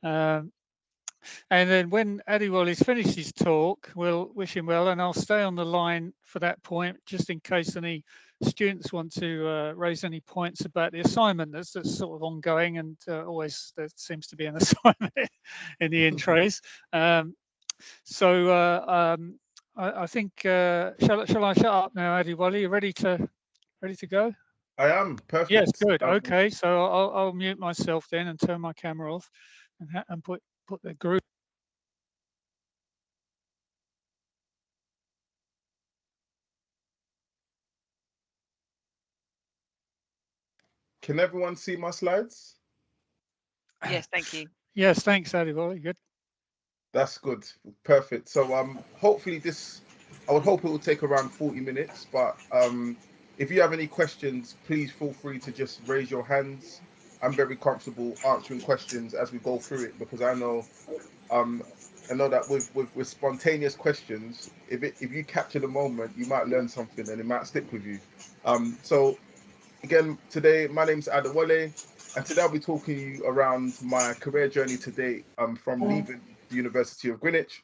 Um, and then when Adewole has finished his talk, we'll wish him well, and I'll stay on the line for that point, just in case any students want to raise any points about the assignment that's sort of ongoing, and always there seems to be an assignment in the intros. So I think shall I shut up now, Adewole? You ready to go? I am Yes, perfect. good. Okay, so I'll mute myself then and turn my camera off, and put the group. Can everyone see my slides? Yes, thank you. Yes, thanks, Adewole. Good. That's good. Perfect. So hopefully I would hope it will take around 40 minutes, but if you have any questions, please feel free to just raise your hands. I'm very comfortable answering questions as we go through it, because I know that with spontaneous questions, if you capture the moment, you might learn something and it might stick with you. So again, today my name's Adewole, and today I'll be talking to you around my career journey to date, from leaving the University of Greenwich,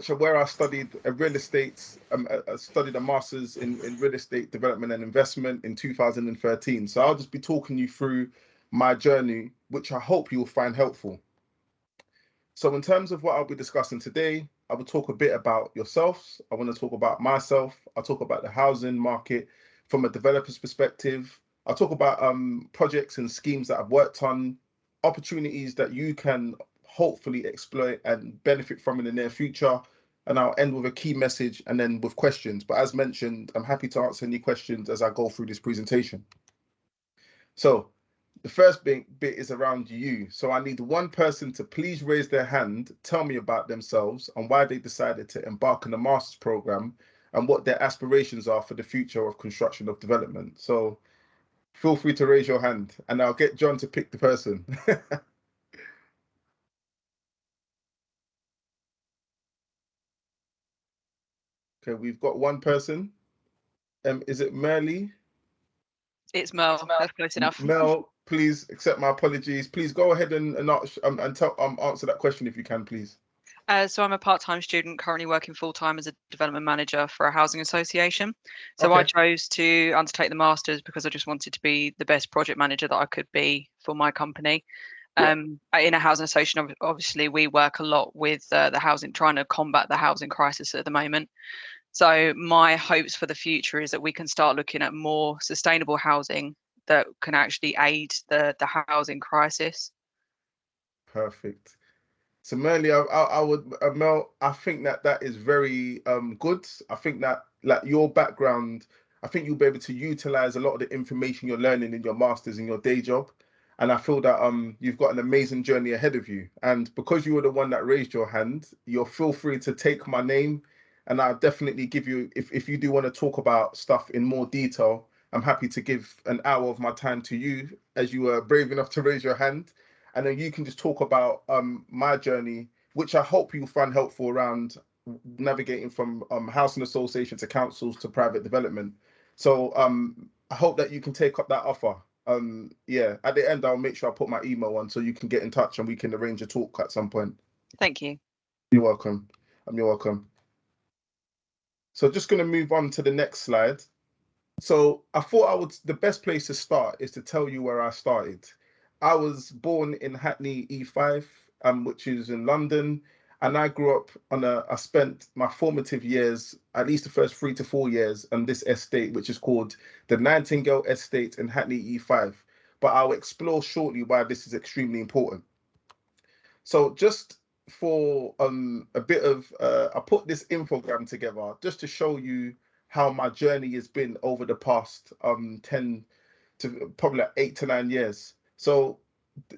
where I studied real estate. I studied a master's in real estate development and investment in 2013. So I'll just be talking you through my journey, which I hope you'll find helpful. So in terms of what I'll be discussing today, I will talk a bit about yourselves. I want to talk about myself. I'll talk about the housing market from a developer's perspective. I'll talk about projects and schemes that I've worked on, opportunities that you can hopefully exploit and benefit from in the near future. And I'll end with a key message and then with questions. But as mentioned, I'm happy to answer any questions as I go through this presentation. So the first bit is around you. So I need one person to please raise their hand, tell me about themselves and why they decided to embark on the master's program and what their aspirations are for the future of construction of development. So feel free to raise your hand and I'll get John to pick the person. Okay, we've got one person. Is it Merly? It's Mel. That's close enough. Mel, please accept my apologies. Please go ahead and answer that question if you can, please. So I'm a part-time student currently working full-time as a development manager for a housing association. So Okay. I chose to undertake the masters because I just wanted to be the best project manager that I could be for my company. Yeah. In a housing association, obviously we work a lot with the housing, trying to combat the housing crisis at the moment. So my hopes for the future is that we can start looking at more sustainable housing that can actually aid the housing crisis. Perfect. So Merly, I would Mel, I think that is very good. I think that like your background, I think you'll be able to utilize a lot of the information you're learning in your masters in your day job. And I feel that you've got an amazing journey ahead of you. And because you were the one that raised your hand, you'll feel free to take my name. And I'll definitely give you, if you do want to talk about stuff in more detail, I'm happy to give an hour of my time to you as you were brave enough to raise your hand. And then you can just talk about my journey, which I hope you'll find helpful around navigating from housing association to councils to private development. So I hope that you can take up that offer. Yeah, at the end, I'll make sure I put my email on so you can get in touch and we can arrange a talk at some point. Thank you. You're welcome. You're welcome. So just going to move on to the next slide. So I thought the best place to start is to tell you where I started. I was born in Hackney E5, which is in London, and I grew up I spent my formative years, at least the first 3 to 4 years, on this estate, which is called the Nightingale Estate in Hackney E5. But I'll explore shortly why this is extremely important. So just for a bit of, I put this infogram together just to show you how my journey has been over the past 10 to probably like 8 to 9 years. So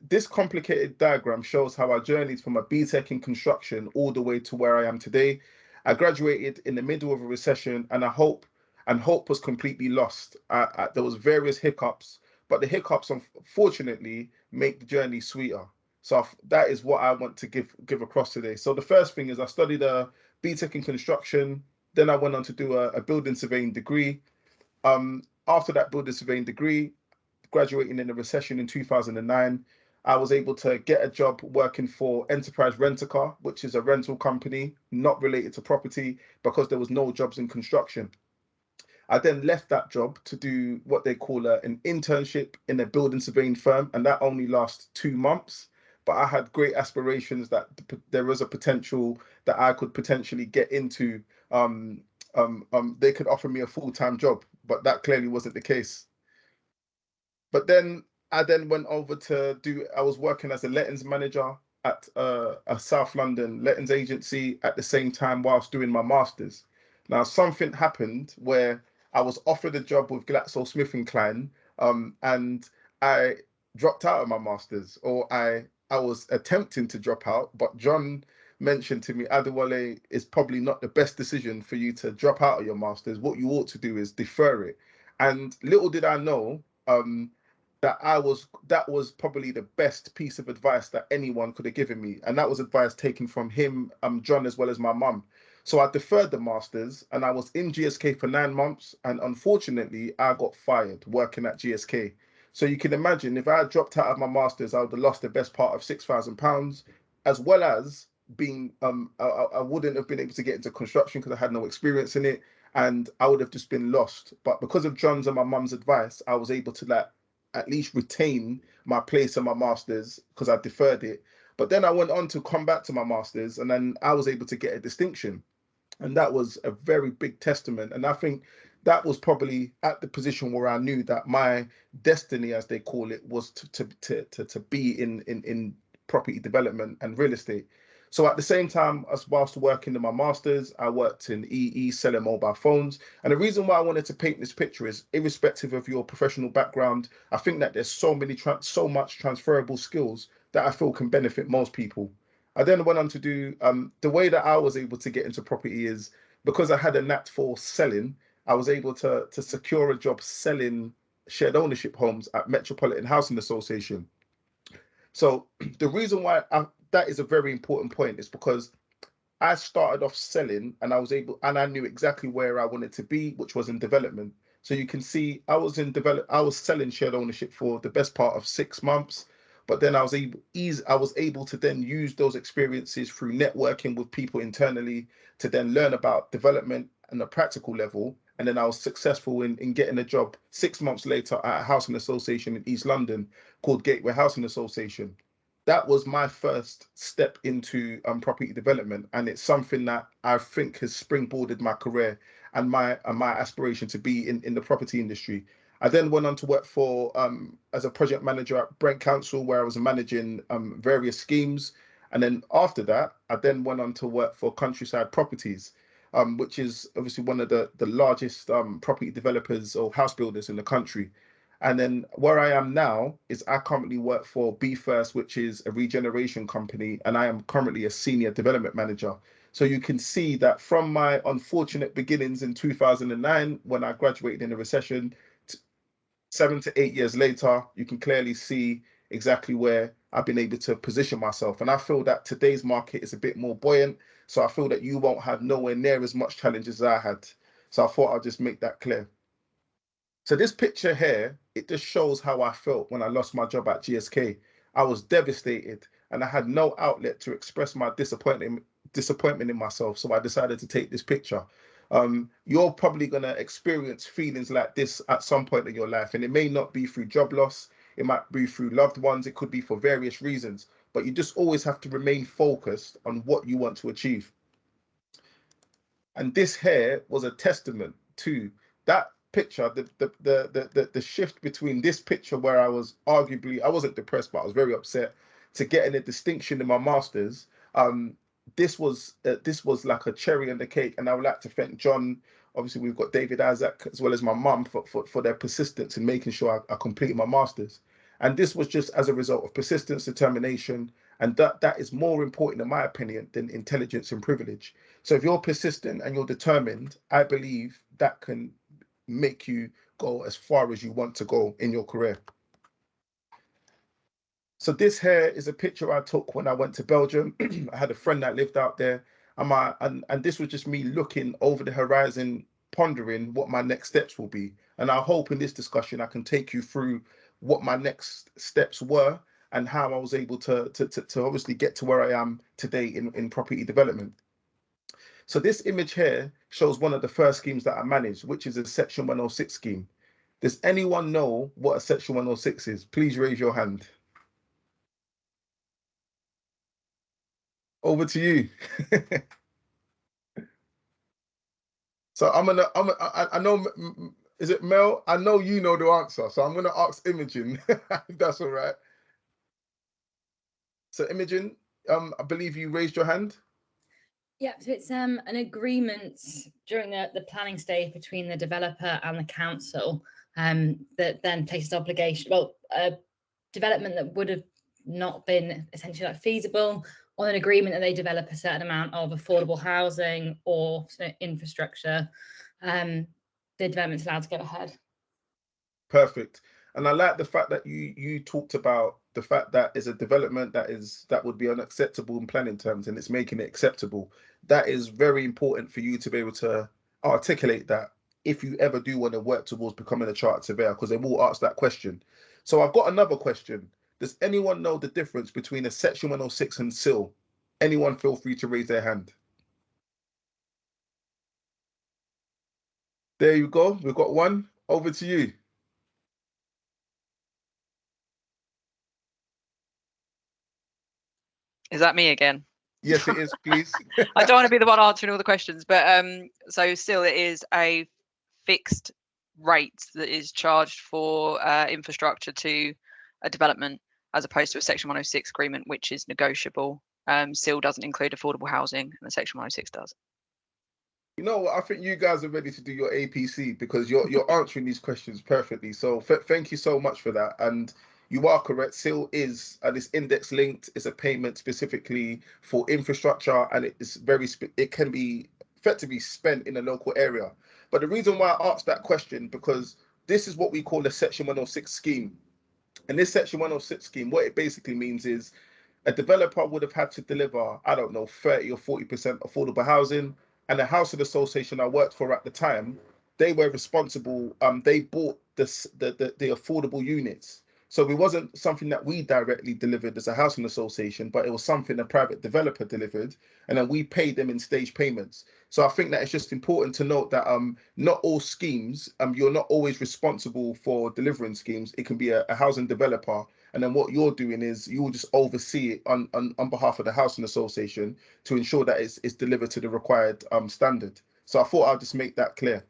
this complicated diagram shows how I journeyed from a BTEC in construction all the way to where I am today. I graduated in the middle of a recession, and hope was completely lost. There was various hiccups, but the hiccups unfortunately make the journey sweeter. So that is what I want to give across today. So the first thing is I studied a BTEC in construction. Then I went on to do a building surveying degree. After that building surveying degree, graduating in the recession in 2009, I was able to get a job working for Enterprise Rent-A-Car, which is a rental company not related to property, because there was no jobs in construction. I then left that job to do what they call an internship in a building surveying firm, and that only lasts 2 months. But I had great aspirations that there was a potential that I could potentially get into. They could offer me a full-time job, but that clearly wasn't the case. But then I then went over to I was working as a lettings manager at a South London lettings agency at the same time whilst doing my master's. Now, something happened where I was offered a job with GlaxoSmithKline, and I dropped out of my master's, or I was attempting to drop out, but John mentioned to me, Adewole, it's probably not the best decision for you to drop out of your master's. What you ought to do is defer it. And little did I know, that was probably the best piece of advice that anyone could have given me, and that was advice taken from him, John, as well as my mum. So I deferred the masters, and I was in GSK for 9 months, and unfortunately I got fired working at GSK. So you can imagine, if I had dropped out of my masters, I would have lost the best part of £6,000, as well as being I wouldn't have been able to get into construction because I had no experience in it, and I would have just been lost. But because of John's and my mum's advice, I was able to at least retain my place in my masters because I deferred it. But then I went on to come back to my masters, and then I was able to get a distinction, and that was a very big testament. And I think that was probably at the position where I knew that my destiny, as they call it, was to be in property development and real estate. So at the same time, as whilst working in my masters, I worked in EE selling mobile phones. And the reason why I wanted to paint this picture is, irrespective of your professional background, I think that there's so much transferable skills that I feel can benefit most people. I then went on to do the way that I was able to get into property is because I had a knack for selling. I was able to secure a job selling shared ownership homes at Metropolitan Housing Association. So the reason why that is a very important point is because I started off selling, and I knew exactly where I wanted to be, which was in development. So you can see I was selling shared ownership for the best part of 6 months, but then I was able to then use those experiences through networking with people internally to then learn about development on a practical level. And then I was successful in getting a job 6 months later at a housing association in East London called Gateway Housing Association. That was my first step into property development, and it's something that I think has springboarded my career and my aspiration to be in the property industry. I then went on to work for as a project manager at Brent Council, where I was managing various schemes. And then after that, I then went on to work for Countryside Properties, which is obviously one of the largest property developers or house builders in the country. And then where I am now is I currently work for Be First, which is a regeneration company, and I am currently a senior development manager. So you can see that from my unfortunate beginnings in 2009, when I graduated in a recession, 7 to 8 years later, you can clearly see exactly where I've been able to position myself. And I feel that today's market is a bit more buoyant. So I feel that you won't have nowhere near as much challenges as I had. So I thought I'd just make that clear. So this picture here, it just shows how I felt when I lost my job at GSK. I was devastated, and I had no outlet to express my disappointment in myself. So I decided to take this picture. You're probably going to experience feelings like this at some point in your life, and it may not be through job loss, it might be through loved ones, it could be for various reasons, but you just always have to remain focused on what you want to achieve. And this here was a testament to that picture, the shift between this picture where I wasn't depressed, but I was very upset, to getting a distinction in my masters. This was like a cherry on the cake, and I would like to thank John. Obviously, we've got David Isaac as well as my mum for their persistence in making sure I completed my masters. And this was just as a result of persistence, determination, and that is more important, in my opinion, than intelligence and privilege. So if you're persistent and you're determined, I believe that can make you go as far as you want to go in your career. So this here is a picture I took when I went to Belgium. I had a friend that lived out there, and this was just me looking over the horizon, pondering what my next steps will be. And I hope in this discussion I can take you through what my next steps were and how I was able to obviously get to where I am today in property development. So this image here shows one of the first schemes that I managed, which is a Section 106 scheme. Does anyone know what a Section 106 is? Please raise your hand. Over to you. So I know, is it Mel? I know you know the answer, so I'm gonna ask Imogen, if that's all right. So Imogen, I believe you raised your hand. Yeah, so it's an agreement during the planning stage between the developer and the council that then places obligation, well, a development that would have not been essentially like feasible, on an agreement that they develop a certain amount of affordable housing or infrastructure. The development's allowed to go ahead. Perfect. And I like the fact that you talked about the fact that is a development that would be unacceptable in planning terms, and it's making it acceptable. That is very important for you to be able to articulate that if you ever do want to work towards becoming a chartered surveyor, because they will ask that question. So I've got another question. Does anyone know the difference between a Section 106 and SIL? Anyone feel free to raise their hand. There you go. We've got one. Over to you. Is that me again? Yes, it is, please. I don't want to be the one answering all the questions, but so still it is a fixed rate that is charged for infrastructure to a development, as opposed to a Section 106 agreement, which is negotiable. Still doesn't include affordable housing, and the Section 106 does. You know what? I think you guys are ready to do your APC, because you're answering these questions perfectly. So thank you so much for that. And you are correct. SIL is this index linked. It's a payment specifically for infrastructure, and it can be effectively spent in a local area. But the reason why I asked that question, because this is what we call a Section 106 scheme. And this Section 106 scheme, what it basically means is a developer would have had to deliver, I don't know, 30 or 40% affordable housing. And the housing association I worked for at the time, they were responsible. They bought the affordable units. So it wasn't something that we directly delivered as a housing association, but it was something a private developer delivered, and then we paid them in stage payments. So I think that it's just important to note that not all schemes, you're not always responsible for delivering schemes. It can be a housing developer, and then what you're doing is you will just oversee it on behalf of the housing association to ensure that it's delivered to the required standard. So I thought I'd just make that clear.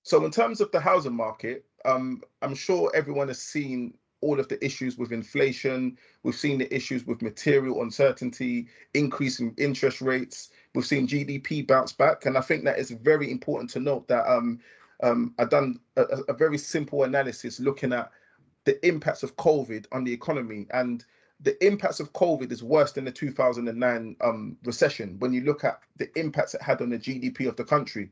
So in terms of the housing market, I'm sure everyone has seen all of the issues with inflation. We've seen the issues with material uncertainty, increasing interest rates. We've seen GDP bounce back. And I think that it's very important to note that I've done a very simple analysis looking at the impacts of COVID on the economy. And the impacts of COVID is worse than the 2009 recession when you look at the impacts it had on the GDP of the country.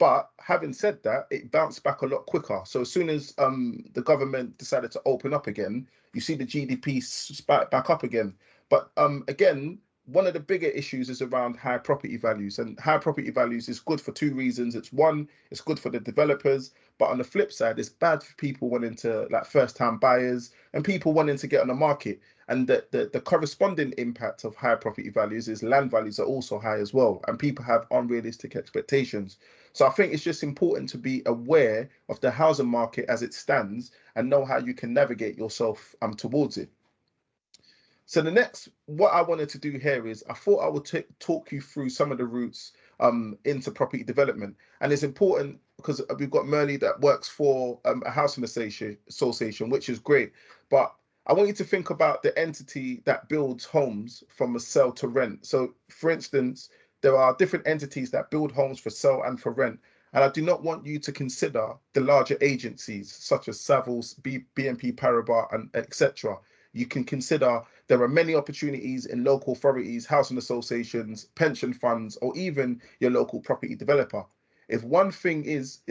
But having said that, it bounced back a lot quicker. So as soon as the government decided to open up again, you see the GDP spike back up again. But again, one of the bigger issues is around high property values, and high property values is good for two reasons. It's one, it's good for the developers, but on the flip side, it's bad for people wanting to, like first-time buyers and people wanting to get on the market. And the corresponding impact of high property values is land values are also high as well, and people have unrealistic expectations. So I think it's just important to be aware of the housing market as it stands and know how you can navigate yourself towards it. So the next, what I wanted to do here is I thought I would talk you through some of the routes into property development. And it's important because we've got Merly that works for a housing association, which is great. But I want you to think about the entity that builds homes from a sell to rent. So for instance, there are different entities that build homes for sale and for rent. And I do not want you to consider the larger agencies such as Savills, BNP Paribas, and etc. You can consider there are many opportunities in local authorities, housing associations, pension funds, or even your local property developer. If one thing is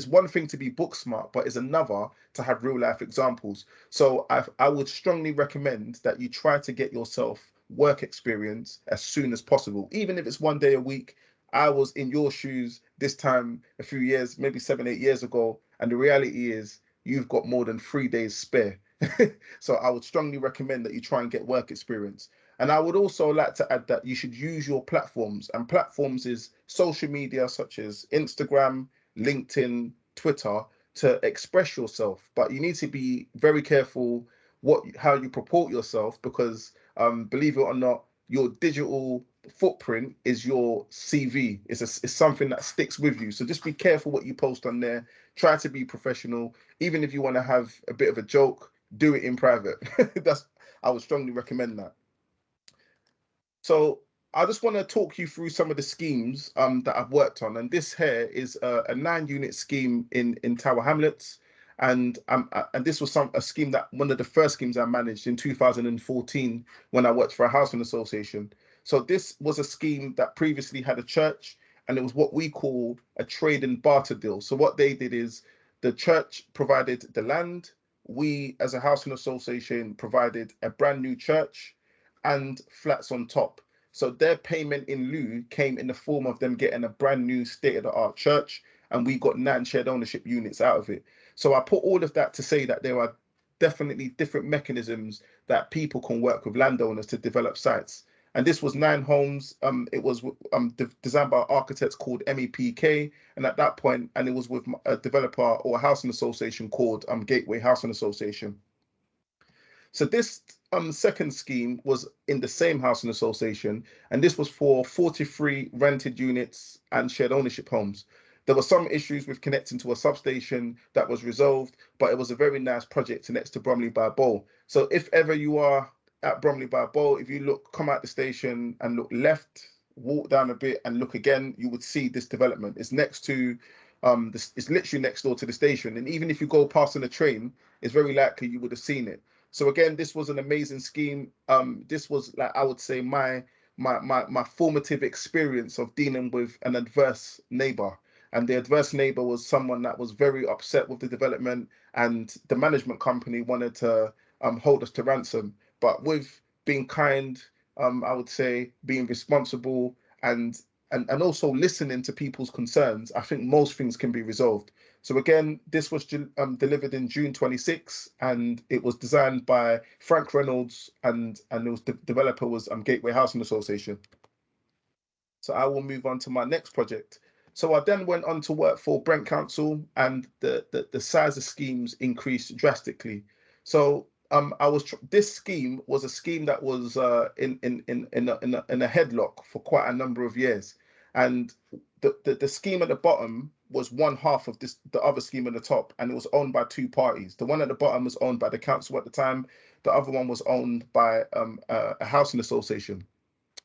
one thing to be book smart, but is another to have real life examples. So I would strongly recommend that you try to get yourself work experience as soon as possible, even if it's 1 day a week. I was in your shoes this time a few years, maybe 7, 8 years ago, and the reality is you've got more than 3 days spare. So I would strongly recommend that you try and get work experience. And I would also like to add that you should use your platforms, and platforms is social media such as Instagram, LinkedIn, Twitter, to express yourself. But you need to be very careful how you purport yourself, because believe it or not, your digital footprint is your CV. It's something that sticks with you. So just be careful what you post on there. Try to be professional. Even if you want to have a bit of a joke, do it in private. I would strongly recommend that. So I just want to talk you through some of the schemes that I've worked on. And this here is a 9-unit scheme in Tower Hamlets. And this was a scheme that one of the first schemes I managed in 2014 when I worked for a housing association. So this was a scheme that previously had a church, and it was what we call a trade and barter deal. So what they did is the church provided the land. We, as a housing association, provided a brand new church and flats on top. So their payment in lieu came in the form of them getting a brand new state-of-the-art church, and we got 9 shared ownership units out of it. So I put all of that to say that there are definitely different mechanisms that people can work with landowners to develop sites. And this was 9 homes. It was designed by architects called MEPK, and at that point, and it was with a developer or a housing association called Gateway Housing Association. So this second scheme was in the same housing association, and this was for 43 rented units and shared ownership homes. There were some issues with connecting to a substation that was resolved, but it was a very nice project next to Bromley by Bow. So if ever you are at Bromley by Bow, if you come out the station and look left, walk down a bit and look again, you would see this development. It's next to, it's literally next door to the station. And even if you go past on the train, it's very likely you would have seen it. So again, this was an amazing scheme. This was, like, I would say, my formative experience of dealing with an adverse neighbor. And the adverse neighbor was someone that was very upset with the development, and the management company wanted to hold us to ransom. But with being kind, I would say, being responsible, and also listening to people's concerns, I think most things can be resolved. So again, this was delivered in June 26, and it was designed by Frank Reynolds, and it was the developer was Gateway Housing Association. So I will move on to my next project. So I then went on to work for Brent Council, and the size of schemes increased drastically. So this scheme was a scheme that was in a headlock for quite a number of years, and the scheme at the bottom was one half of the other scheme at the top, and it was owned by 2 parties. The one at the bottom was owned by the council at the time. The other one was owned by a housing association.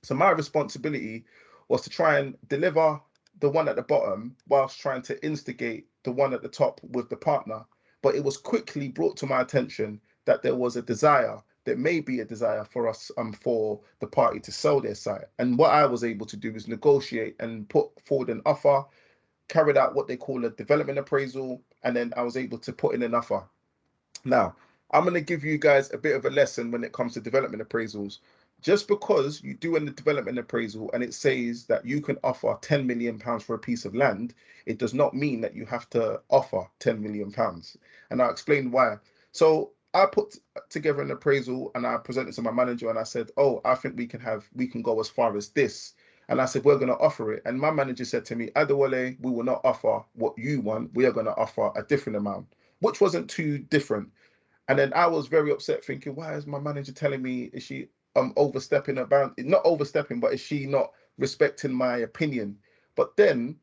So my responsibility was to try and deliver the one at the bottom whilst trying to instigate the one at the top with the partner. But it was quickly brought to my attention that there was a desire, there may be a desire for us, for the party to sell their site. And what I was able to do is negotiate and put forward an offer, carried out what they call a development appraisal, and then I was able to put in an offer. Now, I'm going to give you guys a bit of a lesson when it comes to development appraisals. Just because you do a development appraisal and it says that you can offer £10 million for a piece of land, it does not mean that you have to offer £10 million. And I'll explain why. So I put together an appraisal and I presented to my manager, and I said, oh, I think we can go as far as this. And I said, we're going to offer it. And my manager said to me, Adewole, we will not offer what you want. We are going to offer a different amount, which wasn't too different. And then I was very upset, thinking, why is my manager telling me, is she overstepping about, not overstepping, but is she not respecting my opinion? But then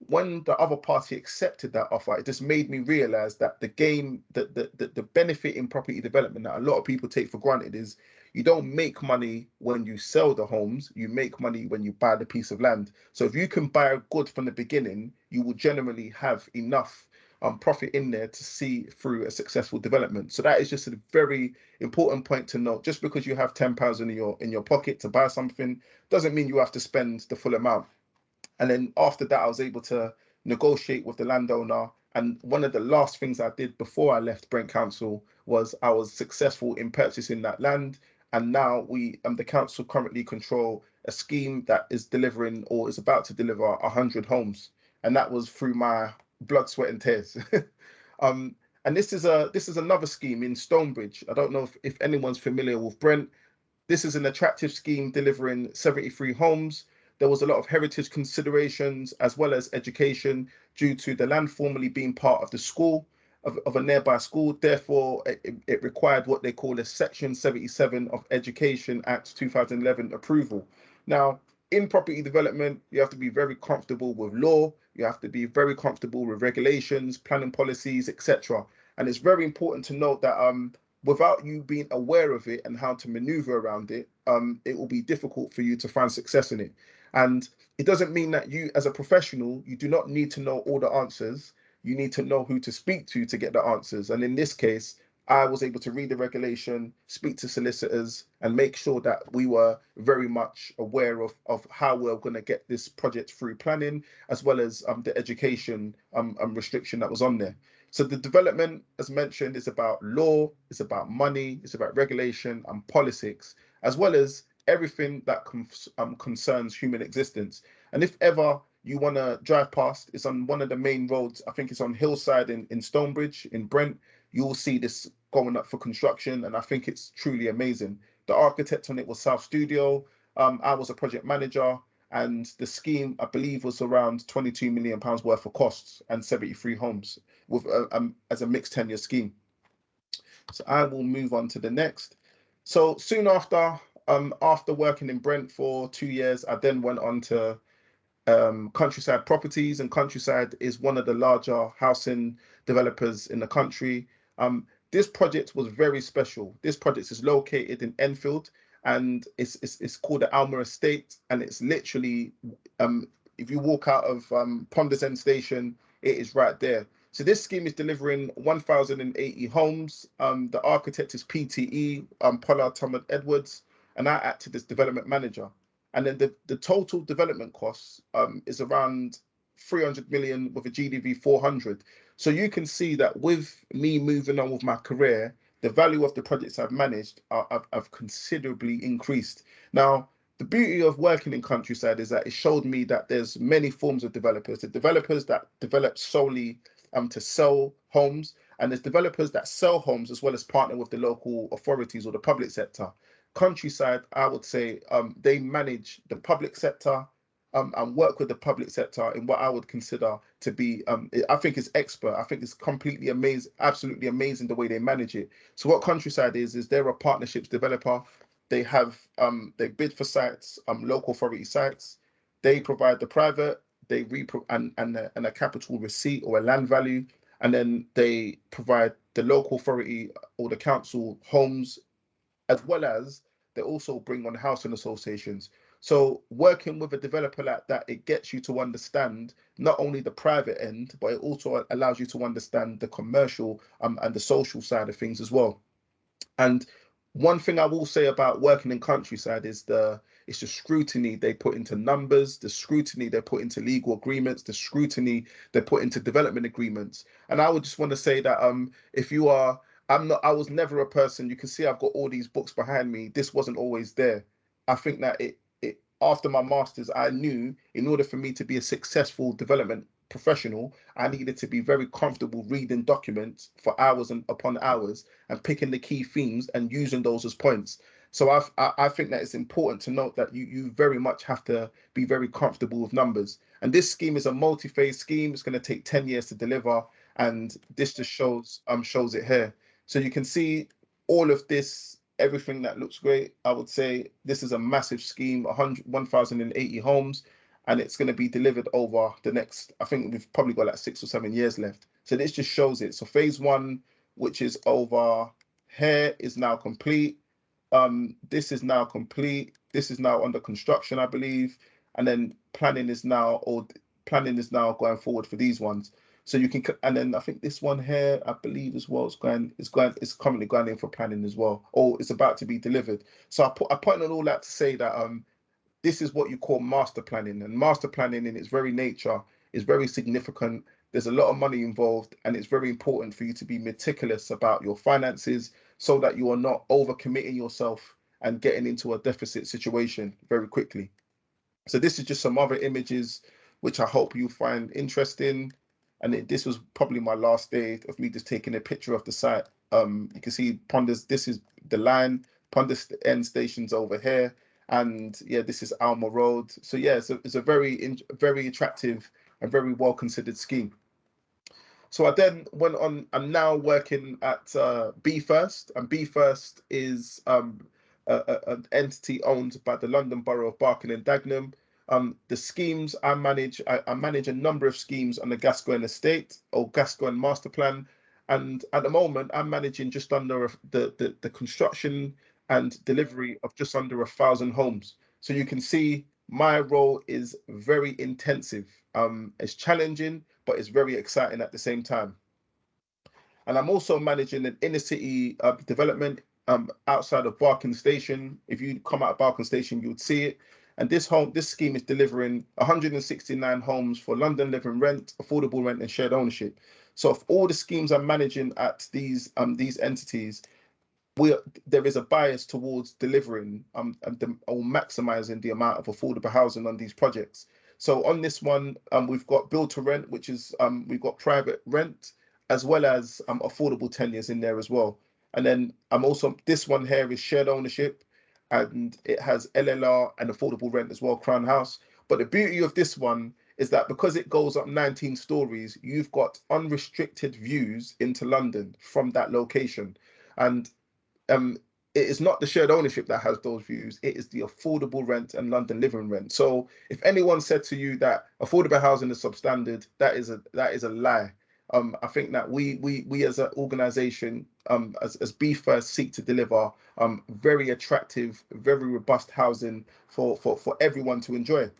when the other party accepted that offer, it just made me realize that the benefit in property development that a lot of people take for granted is you don't make money when you sell the homes, you make money when you buy the piece of land. So if you can buy a good from the beginning, you will generally have enough profit in there to see through a successful development. So that is just a very important point to note. Just because you have £10 in your pocket to buy something doesn't mean you have to spend the full amount. And then after that, I was able to negotiate with the landowner. And one of the last things I did before I left Brent Council was I was successful in purchasing that land. And now the council currently control a scheme that is delivering, or is about to deliver, 100 homes. And that was through my blood, sweat and tears. And this is another scheme in Stonebridge. I don't know if anyone's familiar with Brent. This is an attractive scheme delivering 73 homes. There was a lot of heritage considerations as well as education due to the land formerly being part of the school, of a nearby school. Therefore, it required what they call a Section 77 of Education Act 2011 approval. Now, in property development, you have to be very comfortable with law. You have to be very comfortable with regulations, planning policies, etc. And it's very important to note that without you being aware of it and how to maneuver around it, it will be difficult for you to find success in it. And it doesn't mean that you, as a professional, you do not need to know all the answers. You need to know who to speak to get the answers. And in this case, I was able to read the regulation, speak to solicitors, and make sure that we were very much aware of how we're going to get this project through planning, as well as the education restriction that was on there. So the development, as mentioned, is about law, it's about money, it's about regulation and politics, as well as everything that concerns human existence. And if ever you want to drive past, it's on one of the main roads. I think it's on Hillside in Stonebridge, in Brent. You will see this going up for construction, and I think it's truly amazing. The architect on it was South Studio. I was a project manager, and the scheme, I believe, was around £22 million worth of costs and 73 homes with as a mixed tenure scheme. So I will move on to the next. So soon after working in Brent for 2 years, I then went on to Countryside Properties, and Countryside is one of the larger housing developers in the country. This project was very special. This project is located in Enfield, and it's called the Alma Estate, and it's literally if you walk out of Ponders End Station, it is right there. So this scheme is delivering 1,080 homes. The architect is PTE, Pollard Thomas Edwards, and I acted as development manager. And then the total development costs is around 300 million with a GDV 400. So you can see that with me moving on with my career, the value of the projects I've managed have considerably increased. Now, the beauty of working in Countryside is that it showed me that there's many forms of developers. The developers that develop solely to sell homes, and there's developers that sell homes as well as partner with the local authorities or the public sector. Countryside, I would say, they manage the public sector and work with the public sector in what I would consider to be, I think it's expert. I think it's completely amazing, absolutely amazing the way they manage it. So what Countryside is they're a partnerships developer. They have, they bid for sites, local authority sites. They provide the private, they and a capital receipt or a land value, and then they provide the local authority or the council homes, as well as they also bring on housing associations. So working with a developer like that, it gets you to understand not only the private end, but it also allows you to understand the commercial and the social side of things as well. And one thing I will say about working in Countryside is the scrutiny they put into numbers, the scrutiny they put into legal agreements, the scrutiny they put into development agreements. And I would just want to say that if you are, I was never a person, you can see I've got all these books behind me. This wasn't always there. I think that after my master's, I knew in order for me to be a successful development professional, I needed to be very comfortable reading documents for hours and upon hours and picking the key themes and using those as points. So I think that it's important to note that you very much have to be very comfortable with numbers. And this scheme is a multi-phase scheme. It's going to take 10 years to deliver, and this just shows it here. So you can see all of this, everything that looks great. I would say this is a massive scheme, 1,080 homes, and it's going to be delivered over the next, I think we've probably got like 6 or 7 years left. So this just shows it. So phase 1, which is over here, is now complete. This is now complete. This is now under construction, I believe. And then planning is now going forward for these ones. So you can, and then I think this one here, I believe as well, it's currently going in for planning as well, or it's about to be delivered. So I put on all that to say that this is what you call master planning, and master planning in its very nature is very significant. There's a lot of money involved, and it's very important for you to be meticulous about your finances so that you are not overcommitting yourself and getting into a deficit situation very quickly. So this is just some other images which I hope you find interesting. And this was probably my last day of me just taking a picture of the site. You can see Ponders, this is the line, Ponders end station's over here. And yeah, this is Alma Road. So yeah, it's a very attractive and very well considered scheme. So I then went on. I'm now working at Be First, and Be First is an entity owned by the London Borough of Barking and Dagenham. The schemes I manage a number of schemes on the Gascoigne estate or Gascoigne master plan, and at the moment I'm managing just under the construction and delivery of just under 1,000 homes. So you can see my role is very intensive. It's challenging, but it's very exciting at the same time. And I'm also managing an inner city development outside of Barking Station. If you come out of Barking Station, you would see it. And this scheme is delivering 169 homes for London living rent, affordable rent, and shared ownership. So of all the schemes I'm managing at these entities, there is a bias towards delivering or maximizing the amount of affordable housing on these projects. So on this one, we've got build to rent, which is we've got private rent, as well as affordable tenures in there as well. And then this one here is shared ownership, and it has LLR and affordable rent as well, Crown House. But the beauty of this one is that because it goes up 19 stories, you've got unrestricted views into London from that location. And it is not the shared ownership that has those views, it is the affordable rent and London living rent. So if anyone said to you that affordable housing is substandard, that is a lie. I think that we as an organisation, as Be First, seek to deliver very attractive, very robust housing for everyone to enjoy.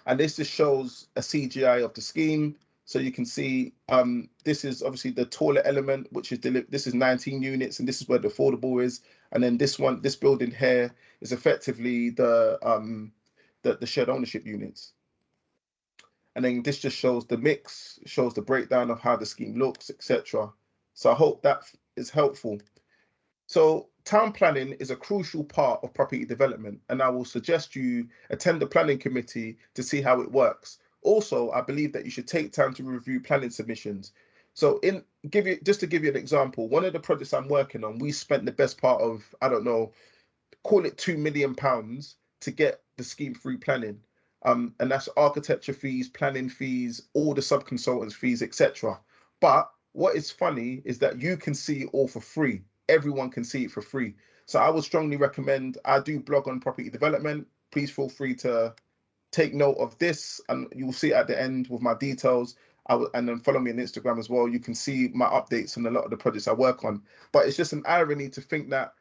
And this just shows a CGI of the scheme. So you can see this is obviously the taller element, which is this is 19 units, and this is where the affordable is. And then this building here is effectively the shared ownership units. And then this just shows the mix, shows the breakdown of how the scheme looks, etc. So I hope that is helpful. So town planning is a crucial part of property development, and I will suggest you attend the planning committee to see how it works. Also, I believe that you should take time to review planning submissions. So just to give you an example, one of the projects I'm working on, we spent the best part of, I don't know, call it £2 million to get the scheme through planning. And that's architecture fees, planning fees, all the sub-consultants fees, etc. But what is funny is that you can see it all for free. Everyone can see it for free. So I would strongly recommend, I do blog on property development. Please feel free to take note of this, and you'll see it at the end with my details. And then follow me on Instagram as well. You can see my updates on a lot of the projects I work on. But it's just an irony to think that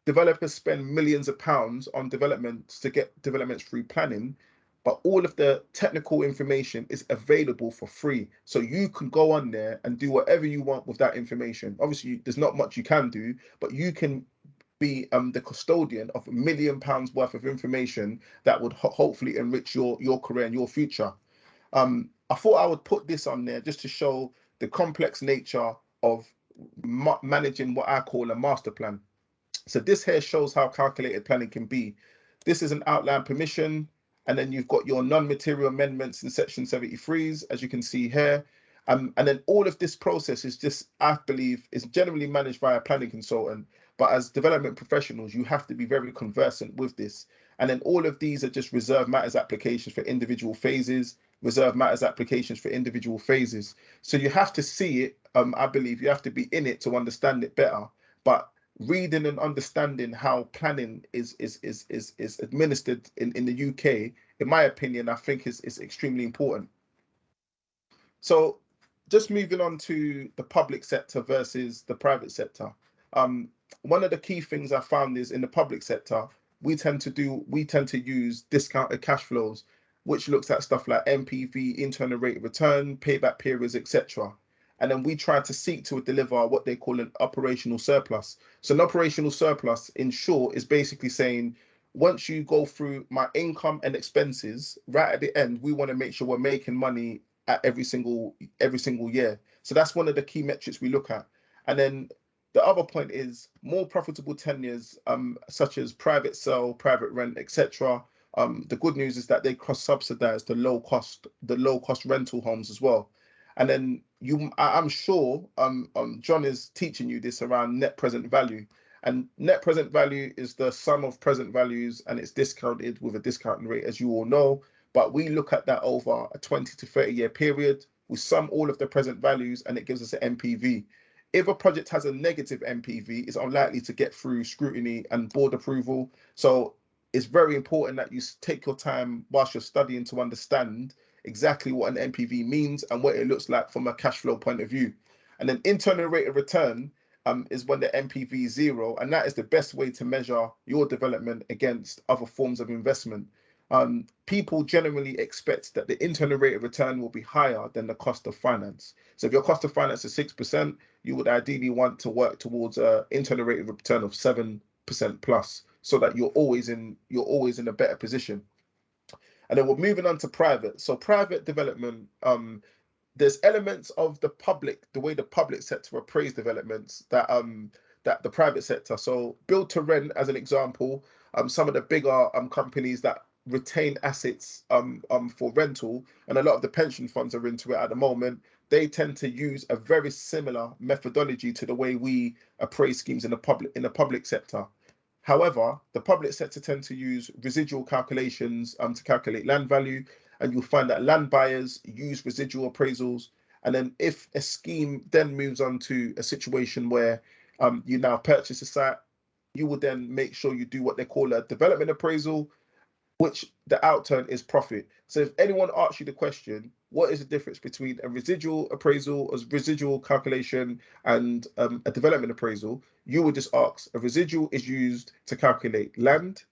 developers spend millions of pounds on developments to get developments through planning, but all of the technical information is available for free. So you can go on there and do whatever you want with that information. Obviously, there's not much you can do, but you can be the custodian of £1 million worth of information that would hopefully enrich your career and your future. I thought I would put this on there just to show the complex nature of managing what I call a master plan. So this here shows how calculated planning can be. This is an outline permission, and then you've got your non-material amendments in section 73s, as you can see here. And then all of this process is just, I believe, is generally managed by a planning consultant. But as development professionals, you have to be very conversant with this. And then all of these are just reserved matters applications for individual phases, reserved matters applications for individual phases. So you have to see it. I believe you have to be in it to understand it better. But reading and understanding how planning is administered in the UK, in my opinion, I think is extremely important. So just moving on to the public sector versus the private sector. One of the key things I found is in the public sector, we tend to use discounted cash flows, which looks at stuff like NPV, internal rate of return, payback periods, etc. And then we try to seek to deliver what they call an operational surplus. So an operational surplus, in short, is basically saying, once you go through my income and expenses, right at the end, we want to make sure we're making money at every single year. So that's one of the key metrics we look at. And then the other point is more profitable tenures, such as private sale, private rent, etc. The good news is that they cross-subsidize the low cost rental homes as well. And then I'm sure John is teaching you this around net present value. And net present value is the sum of present values, and it's discounted with a discounting rate, as you all know. But we look at that over a 20 to 30 year period. We sum all of the present values and it gives us an NPV. If a project has a negative NPV, it's unlikely to get through scrutiny and board approval. So it's very important that you take your time whilst you're studying to understand exactly what an NPV means and what it looks like from a cash flow point of view. And then internal rate of return is when the NPV is 0, and that is the best way to measure your development against other forms of investment. People generally expect that the internal rate of return will be higher than the cost of finance. So if your cost of finance is 6%, you would ideally want to work towards an internal rate of return of 7% plus, so that you're always in a better position. And then we're moving on to private. So private development, there's elements of the way the public sector appraise developments that the private sector. So build to rent, as an example, some of the bigger companies that retain assets for rental, and a lot of the pension funds are into it at the moment. They tend to use a very similar methodology to the way we appraise schemes in the public sector. However, the public sector tend to use residual calculations to calculate land value, and you'll find that land buyers use residual appraisals. And then if a scheme then moves on to a situation where you now purchase a site, you will then make sure you do what they call a development appraisal, which the outturn is profit. So if anyone asks you the question, what is the difference between a residual appraisal, a residual calculation, and a development appraisal, you would just ask, a residual is used to calculate land,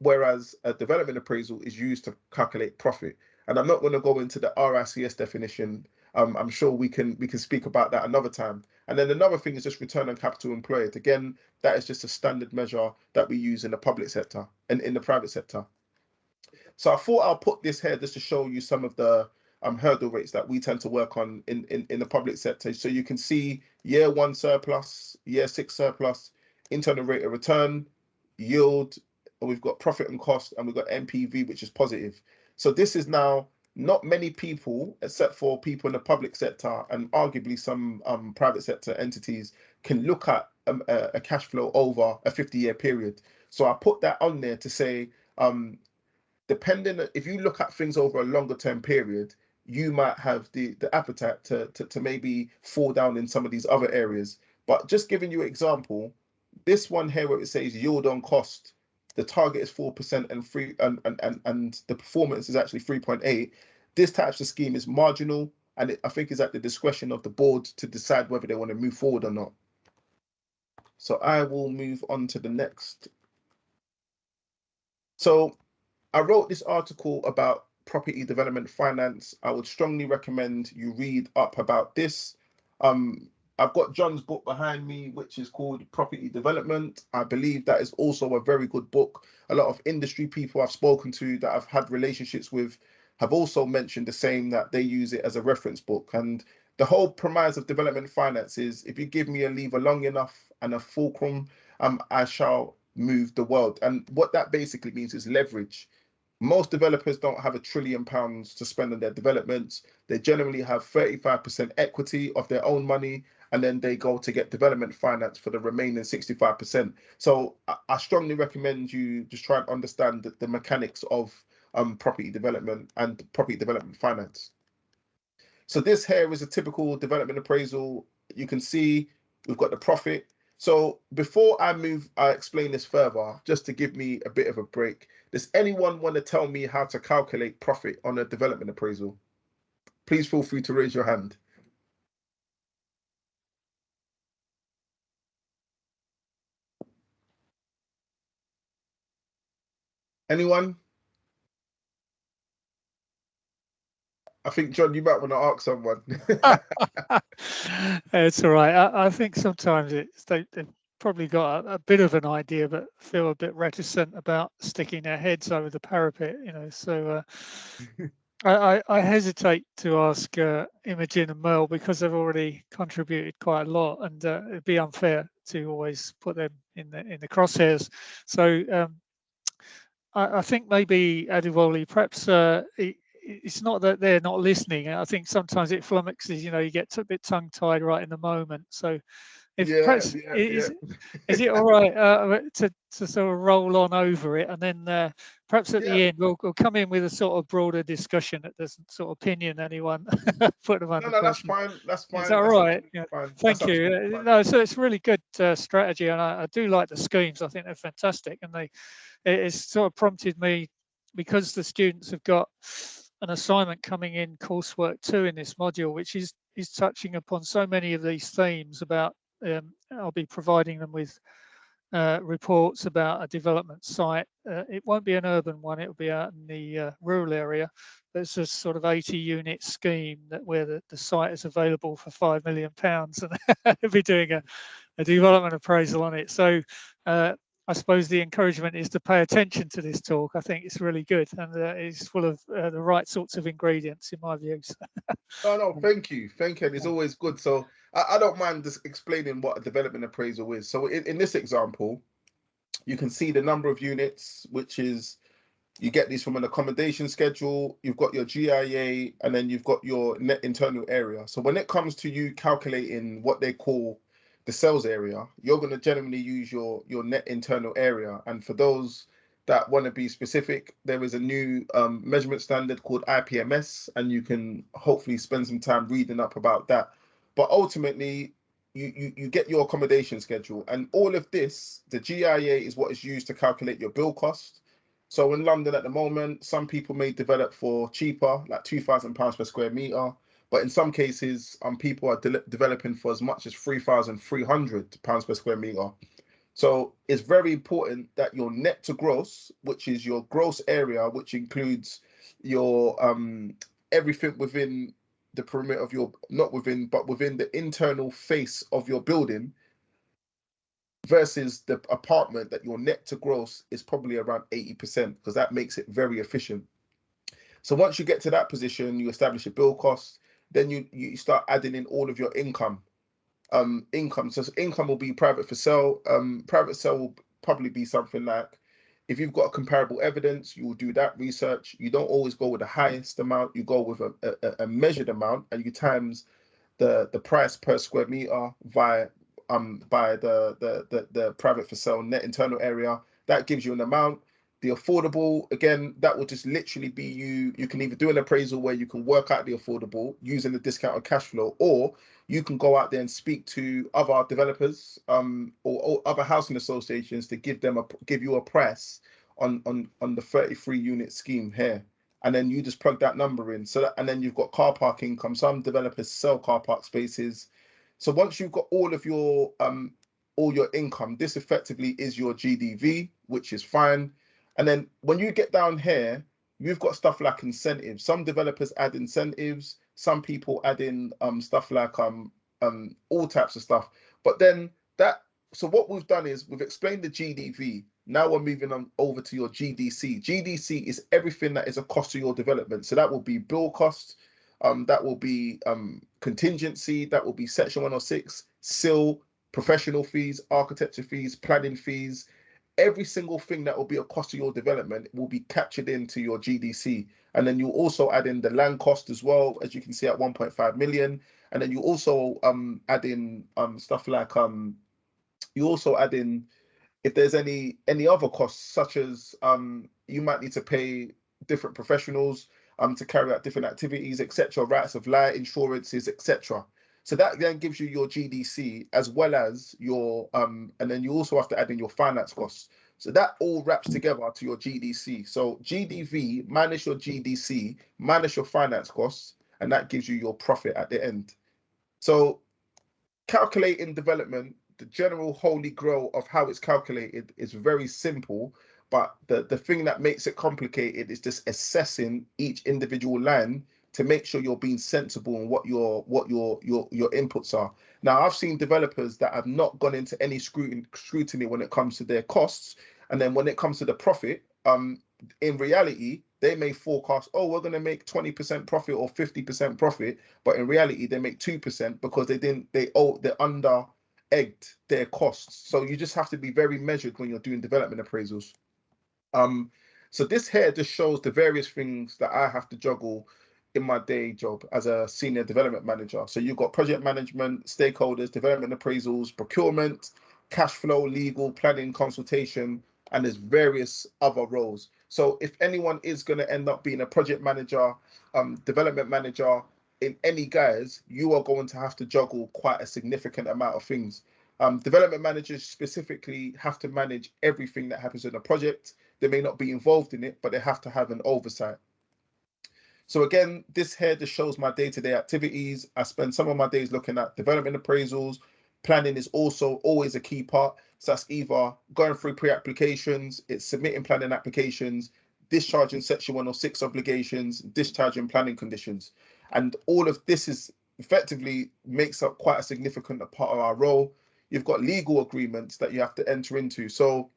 whereas a development appraisal is used to calculate profit. And I'm not going to go into the RICS definition. I'm sure we can speak about that another time. And then another thing is just return on capital employed. Again, that is just a standard measure that we use in the public sector and in the private sector. So I thought I'll put this here just to show you some of the hurdle rates that we tend to work on in the public sector. So you can see year 1 surplus, year 6 surplus, internal rate of return, yield, and we've got profit and cost, and we've got NPV, which is positive. So this is now not many people, except for people in the public sector and arguably some private sector entities, can look at a cash flow over a 50-year period. So I put that on there to say, depending, if you look at things over a longer term period, you might have the appetite to maybe fall down in some of these other areas. But just giving you an example, this one here where it says yield on cost, the target is 4% and the performance is actually 3.8. This type of scheme is marginal, and I think is at the discretion of the board to decide whether they want to move forward or not. So I will move on to the next. So I wrote this article about property development finance. I would strongly recommend you read up about this. I've got John's book behind me, which is called Property Development. I believe that is also a very good book. A lot of industry people I've spoken to that I've had relationships with have also mentioned the same, that they use it as a reference book. And the whole premise of development finance is, if you give me a lever long enough and a fulcrum, I shall move the world. And what that basically means is leverage. Most developers don't have £1 trillion to spend on their developments. They generally have 35% equity of their own money, and then they go to get development finance for the remaining 65%. So I strongly recommend you just try and understand the mechanics of property development and property development finance. So this here is a typical development appraisal. You can see we've got the profit. So before I explain this further, just to give me a bit of a break, does anyone want to tell me how to calculate profit on a development appraisal? Please feel free to raise your hand. Anyone? I think, John, you might want to ask someone. It's all right. I think sometimes they've probably got a bit of an idea, but feel a bit reticent about sticking their heads over the parapet, you know. So I hesitate to ask Imogen and Merle, because they've already contributed quite a lot, and it'd be unfair to always put them in the crosshairs. So I think maybe Adewole, perhaps it's not that they're not listening. I think sometimes it flummoxes, you get a bit tongue-tied right in the moment. So if perhaps is it all right to sort of roll on over it, and then perhaps at the end we'll come in with a sort of broader discussion that doesn't sort of pinion anyone, put them under No, that's pressure. fine. That's fine. Is that all right? Yeah. Fine. Thank you. No, so it's really good strategy, and I do like the schemes. I think they're fantastic, and it's sort of prompted me, because the students have got an assignment coming in coursework 2 in this module, which is touching upon so many of these themes about. I'll be providing them with reports about a development site. It won't be an urban one, it will be out in the rural area. There's a sort of 80 unit scheme where the site is available for £5 million, and they'll be doing a development appraisal on it. So I suppose the encouragement is to pay attention to this talk. I think it's really good, and it's full of the right sorts of ingredients in my views. No, thank you. And it's always good. So I don't mind just explaining what a development appraisal is. So in this example, you can see the number of units, which is, you get these from an accommodation schedule, you've got your GIA, and then you've got your net internal area. So when it comes to you calculating what they call the sales area, you're going to generally use your net internal area. And for those that want to be specific, there is a new measurement standard called IPMS, and you can hopefully spend some time reading up about that. But ultimately, you get your accommodation schedule, and all of this, the GIA is what is used to calculate your build cost. So in London at the moment, some people may develop for cheaper, like £2,000 per square meter. But in some cases, people are developing for as much as £3,300 per square meter. So it's very important that your net to gross, which is your gross area, which includes your everything within the perimeter of your, not within, but within the internal face of your building, versus the apartment, that your net to gross is probably around 80%, because that makes it very efficient. So once you get to that position, you establish a build cost, then you start adding in all of your income. So income will be private for sale. Private sale will probably be something like, if you've got comparable evidence, you will do that research. You don't always go with the highest amount, you go with a measured amount, and you times the price per square meter by the private for sale net internal area. That gives you an amount. The affordable, again, that will just literally be you can either do an appraisal where you can work out the affordable using the discounted cash flow, or you can go out there and speak to other developers or other housing associations to give you a price on the 33 unit scheme here, and then you just plug that number in. And then you've got car park income. Some developers sell car park spaces. So once you've got all your income, this effectively is your GDV, which is fine. And then when you get down here, you've got stuff like incentives. Some developers add incentives. Some people add in stuff like all types of stuff. But then so what we've done is we've explained the GDV. Now we're moving on over to your GDC. GDC is everything that is a cost of your development. So that will be build cost, that will be contingency, that will be Section 106, SIL, professional fees, architecture fees, planning fees. Every single thing that will be a cost of your development will be captured into your GDC. And then you'll also add in the land cost as well, as you can see at 1.5 million. And then you also add in stuff like you also add in if there's any other costs, such as you might need to pay different professionals to carry out different activities, etc., rights of light, insurances, etc. So that then gives you your GDC, as well as your and then you also have to add in your finance costs. So that all wraps together to your GDC. So GDV minus your GDC minus your finance costs, and that gives you your profit at the end. So calculating development, the general holy grail of how it's calculated is very simple, but the thing that makes it complicated is just assessing each individual line to make sure you're being sensible in what your inputs are. Now, I've seen developers that have not gone into any scrutiny when it comes to their costs, and then when it comes to the profit, in reality, they may forecast, oh, we're going to make 20% profit or 50% profit, but in reality, they make 2% because they're under egged their costs. So you just have to be very measured when you're doing development appraisals. So this here just shows the various things that I have to juggle in my day job as a senior development manager. So you've got project management, stakeholders, development appraisals, procurement, cash flow, legal, planning, consultation, and there's various other roles. So if anyone is going to end up being a project manager, development manager in any guise, you are going to have to juggle quite a significant amount of things. Development managers specifically have to manage everything that happens in a project. They may not be involved in it, but they have to have an oversight. So again, this here just shows my day-to-day activities. I spend some of my days looking at development appraisals. Planning is also always a key part. So that's either going through pre-applications, it's submitting planning applications, discharging Section 106 obligations, discharging planning conditions. And all of this is effectively makes up quite a significant part of our role. You've got legal agreements that you have to enter into. So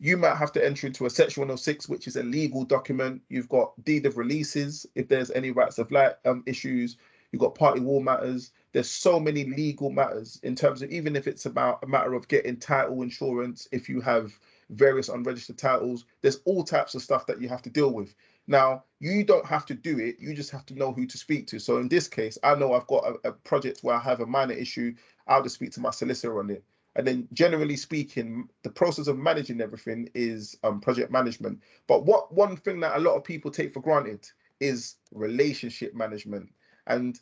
you might have to enter into a Section 106, which is a legal document. You've got deed of releases, if there's any rights of light issues. You've got party wall matters. There's so many legal matters in terms of, even if it's about a matter of getting title insurance, if you have various unregistered titles, there's all types of stuff that you have to deal with. Now, you don't have to do it. You just have to know who to speak to. So in this case, I know I've got a project where I have a minor issue. I'll just speak to my solicitor on it. And then generally speaking, the process of managing everything is project management. But one thing that a lot of people take for granted is relationship management. And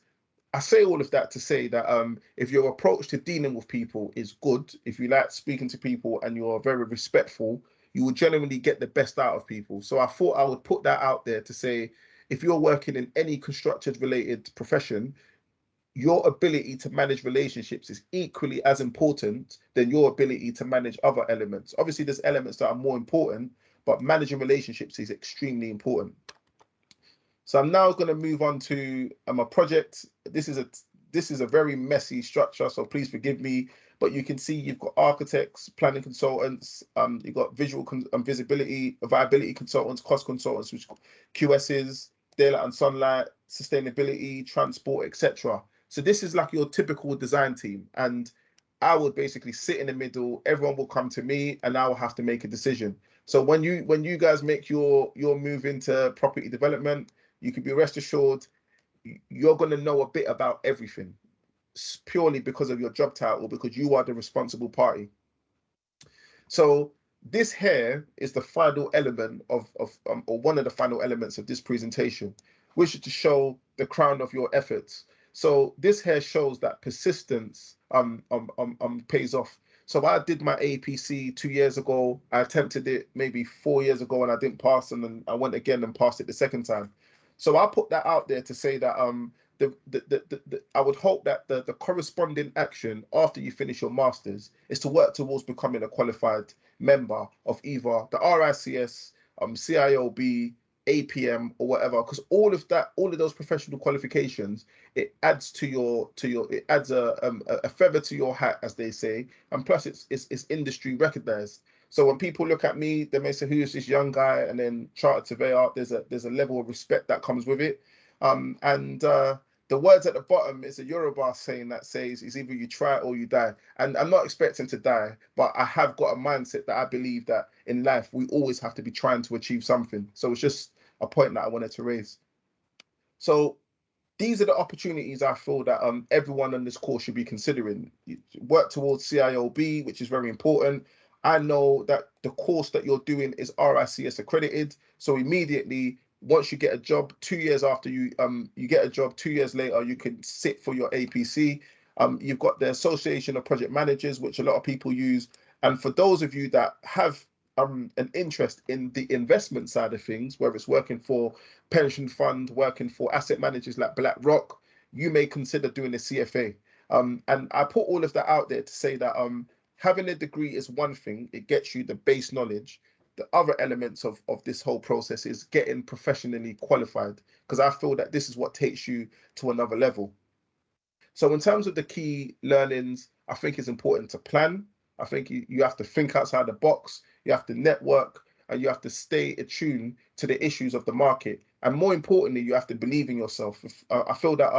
I say all of that to say that if your approach to dealing with people is good, if you like speaking to people and you're very respectful, you will generally get the best out of people. So I thought I would put that out there to say, if you're working in any construction related profession, your ability to manage relationships is equally as important than your ability to manage other elements. Obviously, there's elements that are more important, but managing relationships is extremely important. So I'm now going to move on to a project. This is a very messy structure, so please forgive me. But you can see you've got architects, planning consultants, you've got visual visibility, viability consultants, cost consultants, which QSs, daylight and sunlight, sustainability, transport, etc. So this is like your typical design team, and I would basically sit in the middle. Everyone will come to me, and I will have to make a decision. So when you guys make your move into property development, you can be rest assured you're going to know a bit about everything, purely because of your job title, because you are the responsible party. So this here is the final element or one of the final elements of this presentation, which is to show the crown of your efforts. So this here shows that persistence pays off. So I did my APC 2 years ago. I attempted it maybe 4 years ago and I didn't pass, and then I went again and passed it the second time. So I put that out there to say that I would hope that the corresponding action after you finish your masters is to work towards becoming a qualified member of either the RICS, CIOB, APM, or whatever, because all of those professional qualifications, it adds it adds a feather to your hat, as they say, and plus it's industry recognized. So when people look at me, they may say, "Who is this young guy?" And then chartered surveyor. There's a level of respect that comes with it. The words at the bottom is a Yoruba saying that says, "It's either you try or you die." And I'm not expecting to die, but I have got a mindset that I believe that in life we always have to be trying to achieve something. So it's just a point that I wanted to raise. So these are the opportunities I feel that everyone on this course should be considering. You work towards CIOB, which is very important. I know that the course that you're doing is RICS accredited. So immediately, once you get a job, 2 years after you get a job, 2 years later, you can sit for your APC. You've got the Association of Project Managers, which a lot of people use. And for those of you that have an interest in the investment side of things, whether it's working for pension fund, working for asset managers like BlackRock, you may consider doing a CFA. And I put all of that out there to say that having a degree is one thing. It gets you the base knowledge. The other elements of this whole process is getting professionally qualified, because I feel that this is what takes you to another level. So in terms of the key learnings, I think it's important to plan. I think you have to think outside the box, you have to network, and you have to stay attuned to the issues of the market. And more importantly, you have to believe in yourself. I feel that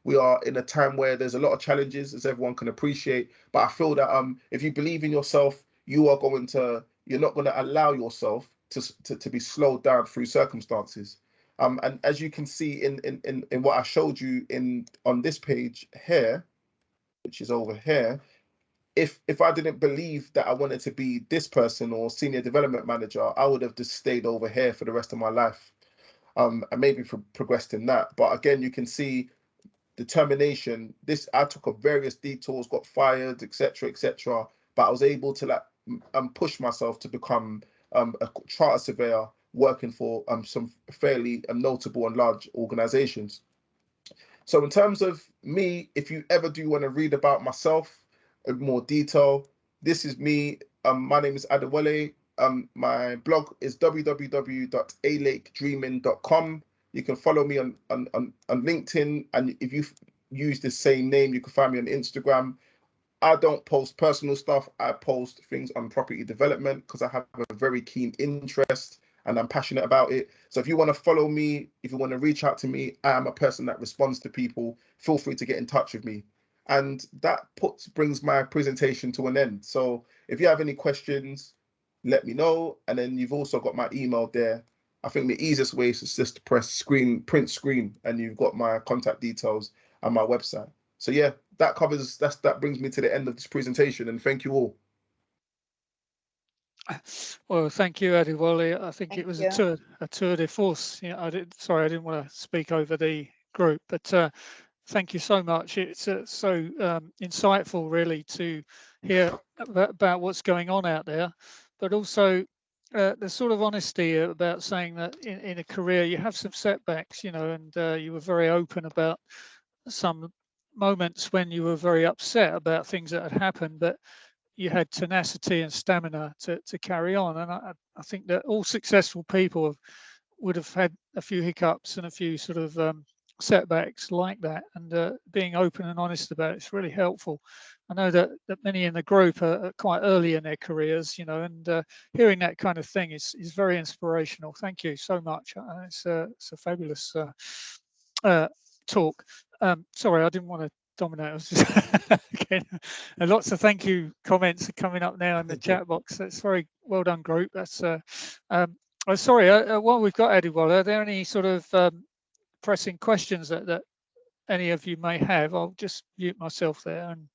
we are in a time where there's a lot of challenges, as everyone can appreciate. But I feel that if you believe in yourself, you're not going to allow yourself to be slowed down through circumstances. And as you can see in what I showed you on this page here, which is over here, if I didn't believe that I wanted to be this person or senior development manager, I would have just stayed over here for the rest of my life, and maybe progressed in that. But again, you can see determination. I took up various detours, got fired, etc., etc. But I was able to push myself to become a charter surveyor, working for some fairly notable and large organizations. So in terms of me, if you ever do want to read about myself in more detail, this is me. My name is Adewole. My blog is www.alakedreaming.com. You can follow me on LinkedIn, and if you use the same name, you can find me on Instagram. I don't post personal stuff. I post things on property development because I have a very keen interest and I'm passionate about it. So if you want to follow me, if you want to reach out to me, I am a person that responds to people. Feel free to get in touch with me. And that brings my presentation to an end. So if you have any questions, let me know. And then you've also got my email there. I think the easiest way is just to press print screen, and you've got my contact details and my website. So yeah, that brings me to the end of this presentation, and thank you all. Well, thank you, Adewole. I think it was a tour de force. Yeah, I didn't want to speak over the group, but thank you so much. It's so insightful, really, to hear about what's going on out there, but also the sort of honesty about saying that in a career you have some setbacks, and you were very open about some moments when you were very upset about things that had happened, but you had tenacity and stamina to carry on. And I think that all successful people would have had a few hiccups and a few sort of setbacks like that, and being open and honest about it's really helpful. I know that many in the group are quite early in their careers, and hearing that kind of thing is very inspirational. Thank you so much. It's a fabulous talk. Sorry, I didn't want to dominate. I was just again, and lots of thank you comments are coming up now in the chat box. That's very well done, group. That's sorry. While we've got Adewole, are there any sort of pressing questions that any of you may have? I'll just mute myself there. And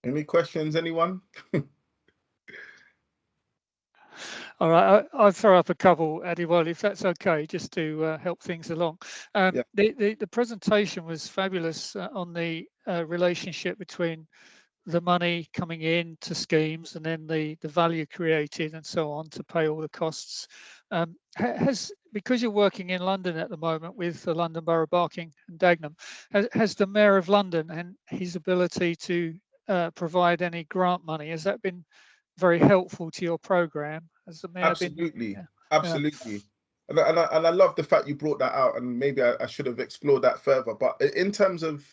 any questions, anyone? all right, I'll throw up a couple, Adewole, if that's okay, just to help things along. Yeah. The presentation was fabulous on the relationship between the money coming in to schemes and then the value created and so on to pay all the costs. Because you're working in London at the moment with the London Borough, Barking and Dagenham, has the Mayor of London and his ability to provide any grant money, has that been very helpful to your program? Has the Mayor Absolutely, been, absolutely. And I love the fact you brought that out, and maybe I should have explored that further. But in terms of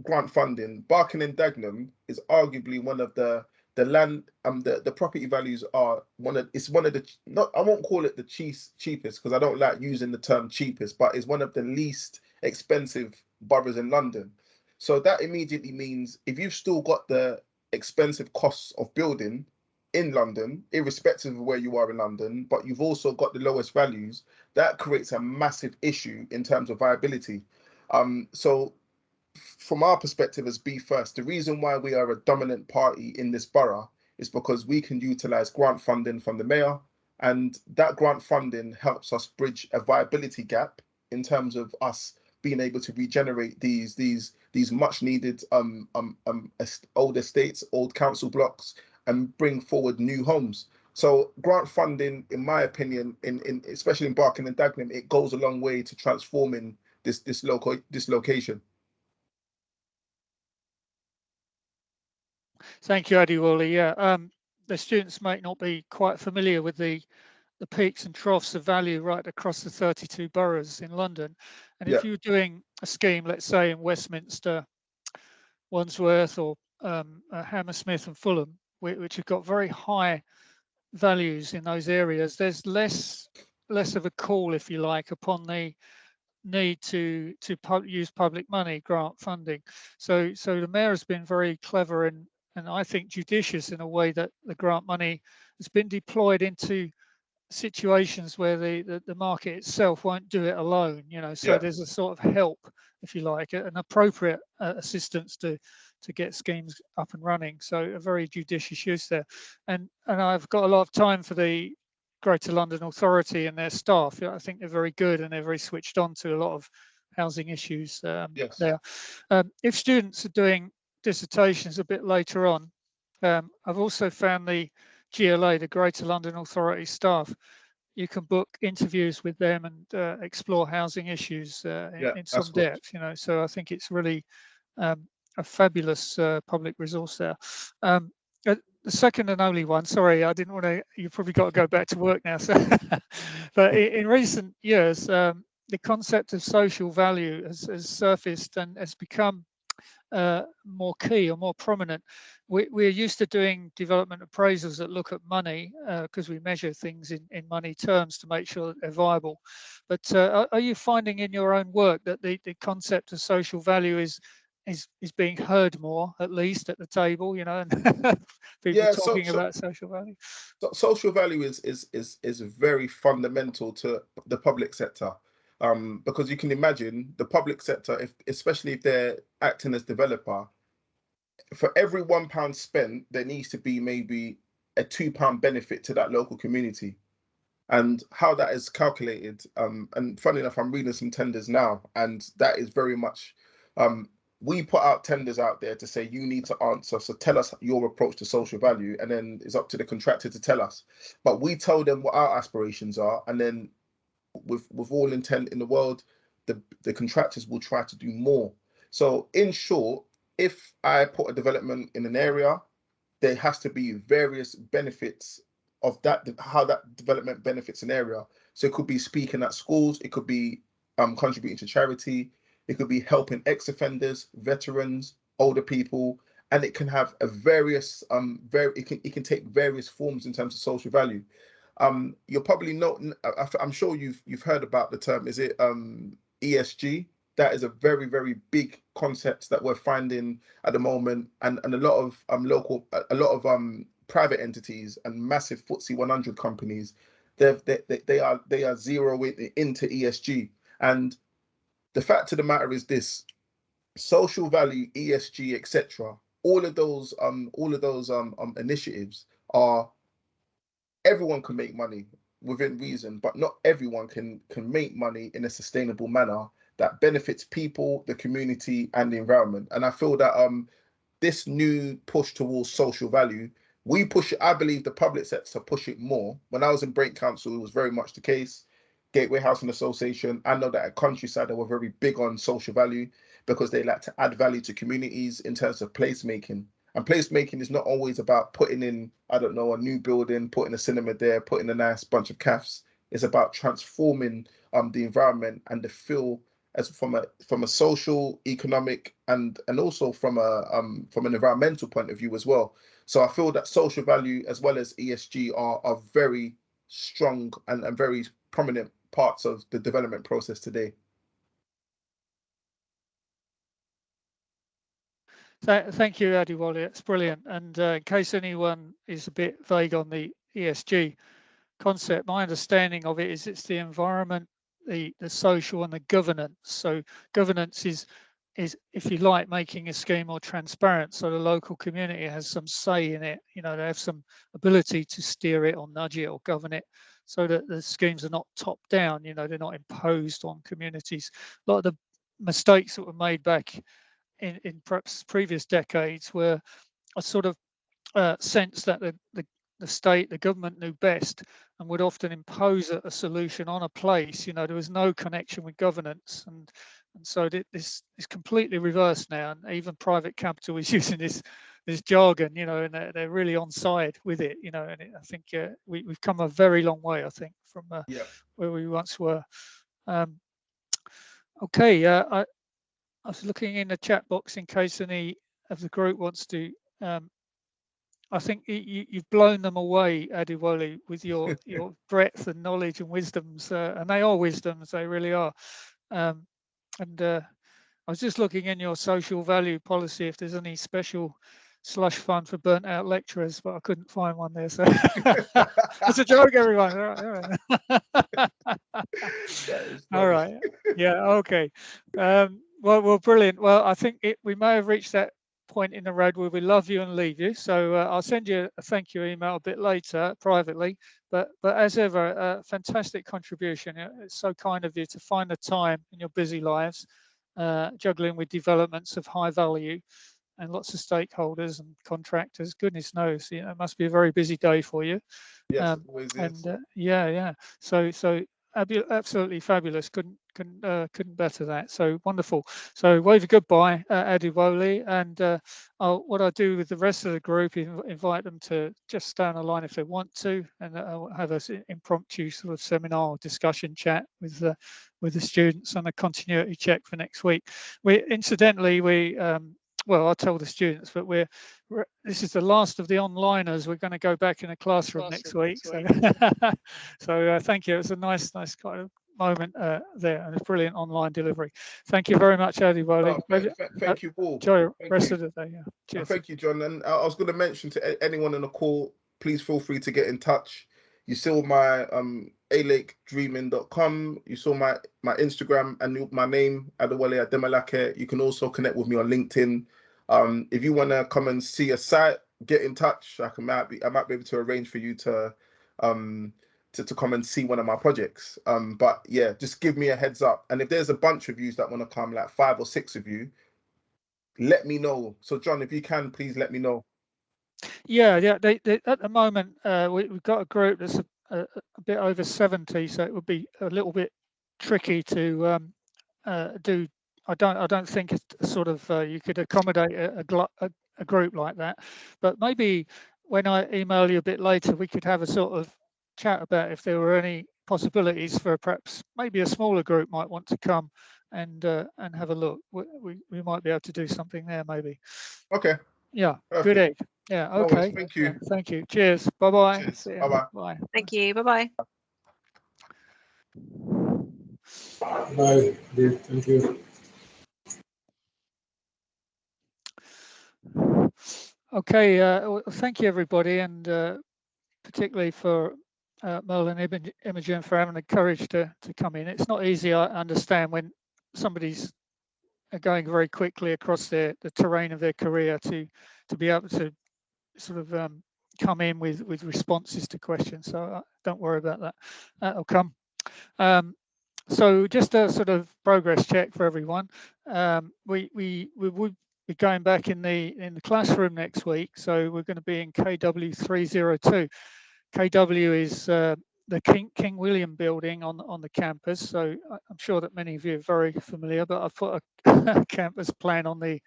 grant funding, Barking and Dagenham is arguably one of the land the property values are one of the, not, I won't call it the cheapest because I don't like using the term cheapest, but it's one of the least expensive boroughs in London. So that immediately means if you've still got the expensive costs of building in London, irrespective of where you are in London, but you've also got the lowest values, that creates a massive issue in terms of viability. So from our perspective as Be First, the reason why we are a dominant party in this borough is because we can utilize grant funding from the mayor, and that grant funding helps us bridge a viability gap in terms of us being able to regenerate these much needed old estates, old council blocks, and bring forward new homes. So grant funding, in my opinion, in especially in Barking and Dagenham, it goes a long way to transforming this location. Thank you, Adewole. Yeah, the students might not be quite familiar with the peaks and troughs of value right across the 32 boroughs in London. And if you're doing a scheme, let's say in Westminster, Wandsworth, or Hammersmith and Fulham, which have got very high values in those areas, there's less of a call, if you like, upon the need to use public money, grant funding. So the mayor has been very clever and I think judicious in a way that the grant money has been deployed into situations where the market itself won't do it alone, so Yeah. there's a sort of help, if you like, an appropriate assistance to get schemes up and running. So a very judicious use there. And I've got a lot of time for the Greater London Authority and their staff. I think they're very good and they're very switched on to a lot of housing issues Yes. there. If students are doing dissertations a bit later on, I've also found the GLA, the Greater London Authority staff, you can book interviews with them and explore housing issues in some good. depth, so I think it's really a fabulous public resource there. The second and only one, sorry, I didn't want to, you've probably got to go back to work now, so but in recent years, the concept of social value has surfaced and has become more key or more prominent. We're used to doing development appraisals that look at money because we measure things in money terms to make sure that they're viable. But are you finding in your own work that the concept of social value is being heard more, at least at the table, and people talking about social value? Social value is very fundamental to the public sector. Because you can imagine the public sector, especially if they're acting as developer, for every £1 spent, there needs to be maybe a £2 benefit to that local community. And how that is calculated, and funny enough, I'm reading some tenders now, and that is very much, we put out tenders out there to say you need to answer, so tell us your approach to social value, and then it's up to the contractor to tell us. But we tell them what our aspirations are, and then with all intent in the world, the contractors will try to do more. So in short, if I put a development in an area, there has to be various benefits of that, how that development benefits an area. So it could be speaking at schools, it could be contributing to charity, it could be helping ex-offenders, veterans, older people, and it can have a various it can take various forms in terms of social value. You'll probably know, I'm sure you've heard about the term, is it ESG? That is a very, very big concept that we're finding at the moment, and a lot of private entities and massive FTSE 100 companies, they are zeroing into ESG. And the fact of the matter is this: social value, ESG, etc. All of those initiatives are, everyone can make money within reason, but not everyone can make money in a sustainable manner that benefits people, the community, and the environment. And I feel that this new push towards social value, we push it. I believe the public sector push it more. When I was in Brake Council, it was very much the case. Gateway Housing Association, I know that at Countryside they were very big on social value because they like to add value to communities in terms of placemaking. And placemaking is not always about putting in, I don't know, a new building, putting a cinema there, putting a nice bunch of cafes. It's about transforming the environment and the feel as from a social, economic, and also from an environmental point of view as well. So I feel that social value as well as ESG are very strong and very prominent parts of the development process today. Thank you, Adewole. It's brilliant. And in case anyone is a bit vague on the ESG concept, my understanding of it is it's the environment, the social, and the governance. So governance is, if you like, making a scheme more transparent, so the local community has some say in it. They have some ability to steer it or nudge it or govern it, so that the schemes are not top down. They're not imposed on communities. A lot of the mistakes that were made back in perhaps previous decades were a sort of sense that the state, the government knew best and would often impose a solution on a place. There was no connection with governance, and so this is completely reversed now. And even private capital is using this jargon, and they're really on side with it. And I think we've come a very long way, I think, from where we once were. Okay, I was looking in the chat box in case any of the group wants to. I think you've blown them away, Adewole, with your breadth and knowledge and wisdoms, and they are wisdoms, they really are. And I was just looking in your social value policy if there's any special slush fund for burnt out lecturers, but I couldn't find one there. So it's a joke, everyone. All right. Yeah. Okay. Well, brilliant. Well, I think we may have reached that point in the road where we love you and leave you. So I'll send you a thank you email a bit later privately. But as ever, a fantastic contribution. It's so kind of you to find the time in your busy lives, juggling with developments of high value and lots of stakeholders and contractors. Goodness knows, it must be a very busy day for you. Yes, it always is. And yeah. So absolutely fabulous. Couldn't better that. So wonderful. So wave a goodbye, Adewole, and what I'll do with the rest of the group is invite them to just stay on the line if they want to, and I'll have an impromptu sort of seminar or discussion chat with the students and a continuity check for next week. Incidentally, well, I'll tell the students, but this is the last of the onliners. We're going to go back in a classroom next week. So thank you. It's a nice kind of moment there, and a brilliant online delivery. Thank you very much, Adewole. Thank you all. Enjoy the rest of the day. Yeah. Cheers. Thank you, John. And I was going to mention to anyone on the call, please feel free to get in touch. You saw my alakedreaming.com. You saw my Instagram and my name, Adewole Ademolake. You can also connect with me on LinkedIn. If you want to come and see a site, get in touch. I might be able to arrange for you to come and see one of my projects. But yeah, just give me a heads up. And if there's a bunch of you that want to come, like 5 or 6 of you, let me know. So John, if you can, please let me know. Yeah. They at the moment we've got a group that's a bit over 70, so it would be a little bit tricky to do. I don't think it's sort of you could accommodate a group like that. But maybe when I email you a bit later, we could have a sort of chat about if there were any possibilities for perhaps maybe a smaller group might want to come and have a look. We might be able to do something there maybe. Okay. Yeah. Perfect. Good egg. Yeah. Okay. Thank you. Yeah, thank you. Cheers. Bye-bye. Bye-bye. Bye. Thank you. Bye-bye. Bye. Thank you. Okay. Well, thank you, everybody, and particularly for Merle and Imogen for having the courage to come in. It's not easy, I understand, when somebody's going very quickly across the terrain of their career to be able to sort of come in with responses to questions. So don't worry about that. That'll come. So just a sort of progress check for everyone. We would be going back in the classroom next week. So we're going to be in KW 302. KW is the King William building on the campus. So I'm sure that many of you are very familiar, but I've put a campus plan on the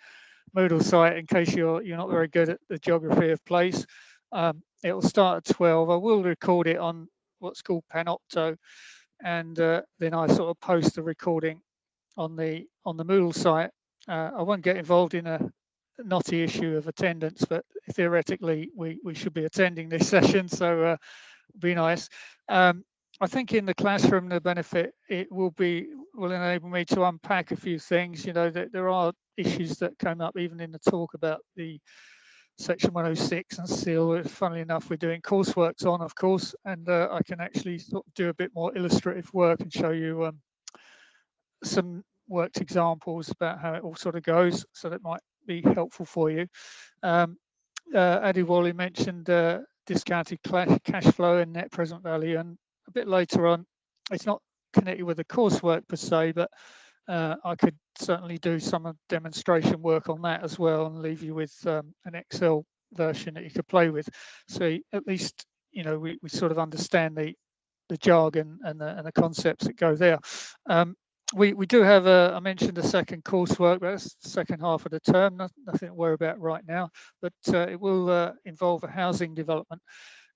Moodle site in case you're not very good at the geography of place. It will start at 12. I will record it on what's called Panopto, and then I sort of post the recording on the Moodle site. I won't get involved in a knotty issue of attendance, but theoretically we should be attending this session, so be nice. I think in the classroom, the benefit it will enable me to unpack a few things. That there are issues that came up even in the talk about the Section 106 and SEAL. Funnily enough, we're doing courseworks on, of course, and I can actually sort of do a bit more illustrative work and show you some worked examples about how it all sort of goes, so that might be helpful for you. Adewole mentioned discounted cash flow and net present value, and a bit later on, it's not connected with the coursework per se, but I could certainly do some demonstration work on that as well and leave you with an Excel version that you could play with. So at least we sort of understand the jargon and the concepts that go there. We do have I mentioned a second coursework, but that's the second half of the term, nothing to worry about right now, but it will involve a housing development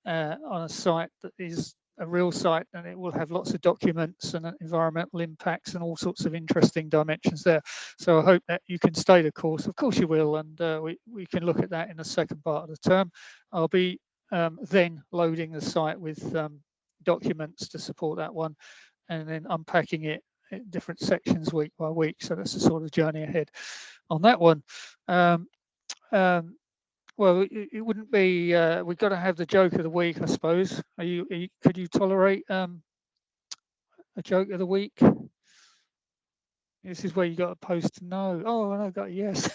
on a site that is a real site, and it will have lots of documents and environmental impacts and all sorts of interesting dimensions there. So I hope that you can stay the course. Of course you will, and we can look at that in the second part of the term. I'll be then loading the site with documents to support that one, and then unpacking it different sections week by week. So that's the sort of journey ahead on that one. Well, it wouldn't be. We've got to have the joke of the week, I suppose. Could you tolerate a joke of the week? This is where you got a post no. Oh, and I got a yes.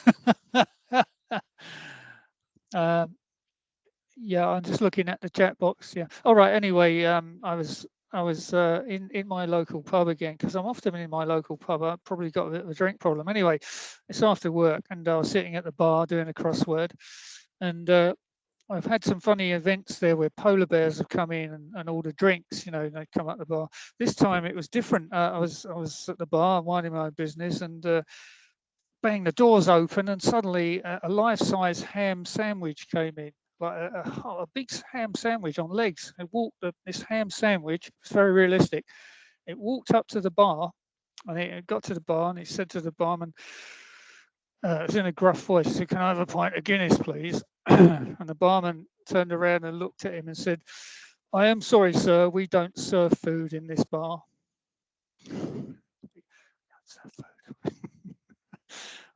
Yeah, I'm just looking at the chat box. Yeah. All right. Anyway, I was in my local pub again because I'm often in my local pub. I've probably got a bit of a drink problem. Anyway, it's after work and I was sitting at the bar doing a crossword, and I've had some funny events there where polar bears have come in and ordered drinks. You know, they come up the bar. This time it was different. I was at the bar minding my own business, and bang, the doors open, and suddenly a life-size ham sandwich came in. Like a big ham sandwich on legs. It walked this ham sandwich. It's very realistic. It walked up to the bar, and it got to the bar, and it said to the barman, it was in a gruff voice, "So can I have a pint of Guinness, please?" And the barman turned around and looked at him and said, "I am sorry, sir. We don't serve food in this bar."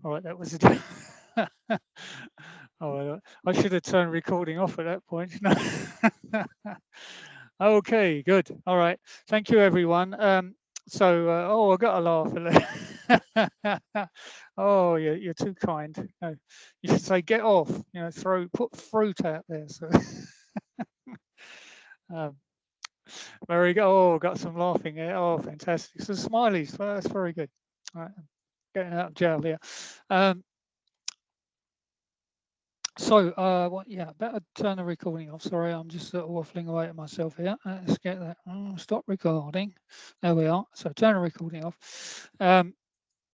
All right, that was it. Oh, I should have turned recording off at that point. Okay, good. All right. Thank you, everyone. Oh, I got a laugh. Oh, you're too kind. No, you should say get off. You know, put fruit out there. So. Very good. Oh, got some laughing here. Oh, fantastic. So smileys. Well, that's very good. All right, getting out of jail here. Yeah, better turn the recording off. Sorry, I'm just waffling away to myself here. Let's get that. Stop recording. There we are. So turn the recording off.